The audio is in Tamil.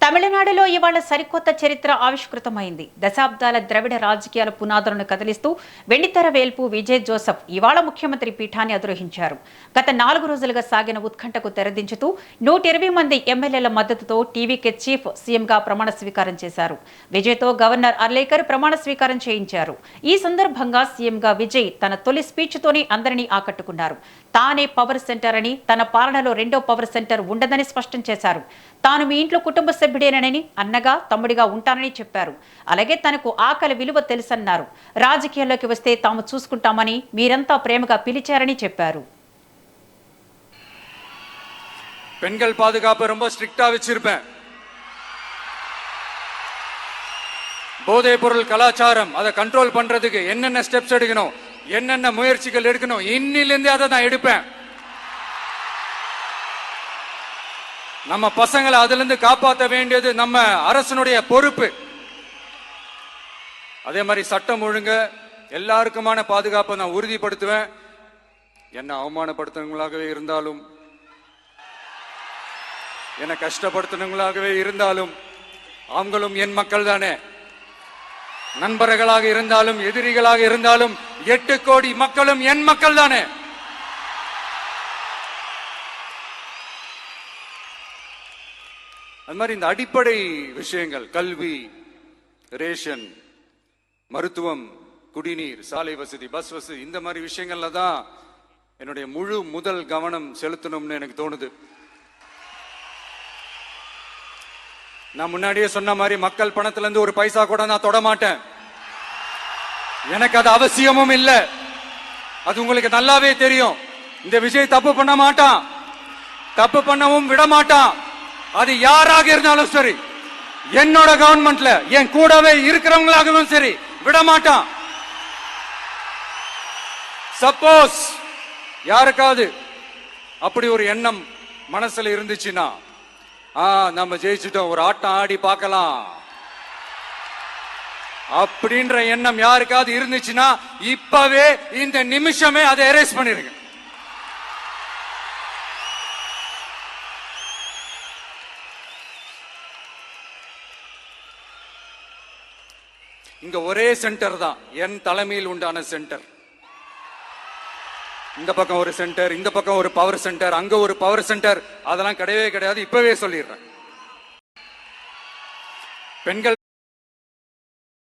తమిళనాడులో ఇవాళ సరికొత్త చరిత్ర ఆవిష్కృతమైంది. దశాబ్దాల ద్రవిడ రాజకీయాల పునాదులను కదిలిస్తూ వెండితెర వేల్పు విజయ్ జోసెఫ్ ఇవాళ ముఖ్యమంత్రి పీఠాన్ని అధిరోహించారు. గత 4 రోజులుగా సాగిన ఉత్కంఠకు తెరదించుతూ 120 మంది ఎమ్మెల్యేల మద్దతుతో టీవీకే చీఫ్ సీఎంగా ప్రమాణ స్వీకారం చేశారు. విజయ్తో గవర్నర్ అర్లేకర్ ప్రమాణ స్వీకారం చేయించారు. ఈ సందర్భంగా సీఎంగా విజయ్ తన తొలి స్పీచ్తోనే అందరినీ ఆకట్టుకున్నారు. తానే పవర్ సెంటర్ అని, తన పాలనలో రెండో పవర్ సెంటర్ ఉండదని స్పష్టం చేశారు. తాను మీ ఇంట్లో కుటుంబ సభ్యుడేనని, అన్నగా తమ్ముడిగా ఉంటానని చెప్పారు. అలాగే తనకు ఆకలి విలువ తెలుసన్నారు. రాజకీయాల్లోకి వస్తే తాము చూసుకుంటామని, మీరంతా ప్రేమగా పిలిచారని చెప్పారు. பெண்கள் பாதுகாப்பு ரொம்ப ஸ்ட்ரிக்ட்டா வச்சிருப்பேன். போதைப் பொருள் கலாச்சாரம் அதை கண்ட்ரோல் பண்றதுக்கு என்னென்ன ஸ்டெப்ஸ் எடுக்கணும், என்னென்ன முயற்சிகள் எடுக்கணும், இன்னிலிருந்தே அதை நான் எடுப்பேன். நம்ம பசங்களை அதுல இருந்து காப்பாற்ற வேண்டியது நம்ம அரசனுடைய பொறுப்பு. அதே மாதிரி சட்டம் ஒழுங்கு எல்லாருக்குமான பாதுகாப்பை நான் உறுதிப்படுத்துவேன். என்ன அவமானப்படுத்துறவங்களாகவே இருந்தாலும், என்ன கஷ்டப்படுத்துறவங்களாகவே இருந்தாலும், அவங்களும் என் மக்கள் தானே. நண்பர்களாக இருந்தாலும் எதிரிகளாக இருந்தாலும் 8 கோடி மக்களும் என் மக்கள் தானே. அது மாதிரி இந்த அடிப்படை விஷயங்கள், கல்வி, ரேஷன், மருத்துவம், குடிநீர், சாலை வசதி, பஸ் வசதி, இந்த மாதிரி விஷயங்கள்ல தான் என்னுடைய முதல் கவனம் செலுத்தணும்னு எனக்கு தோணுது. நான் முன்னாடியே சொன்ன மாதிரி மக்கள் பணத்துல இருந்து ஒரு பைசா கூட நான் தொட மாட்டேன். எனக்கு அது அவசியமும் இல்லை. அது உங்களுக்கு நல்லாவே தெரியும். இந்த விஜய் தப்பு பண்ண மாட்டான், தப்பு பண்ணவும் விட மாட்டான். அது யாராக இருந்தாலும் சரி, என்னோட கவர்மெண்ட்ல என் கூடவே இருக்கிறவங்களாகவும் சரி, விட மாட்டான். சப்போஸ் யாருக்காவது அப்படி ஒரு எண்ணம் மனசுல இருந்துச்சுன்னா, நம்ம ஜெயிச்சுட்டோம், ஒரு ஆட்டம் ஆடி பார்க்கலாம் அப்படின்ற எண்ணம் யாருக்காவது இருந்துச்சுன்னா இப்பவே இந்த நிமிஷமே அதை எரேஸ் பண்ணிருங்க. இங்க ஒரே சென்டர் தான், என் தலைமையில் உண்டான சென்டர். இந்த பக்கம் ஒரு சென்டர், இந்த பக்கம் ஒரு பவர் சென்டர், அங்க ஒரு பவர் சென்டர், அதெல்லாம் கிடையவே கிடையாது. இப்பவே சொல்லிடுறேன். பெண்கள்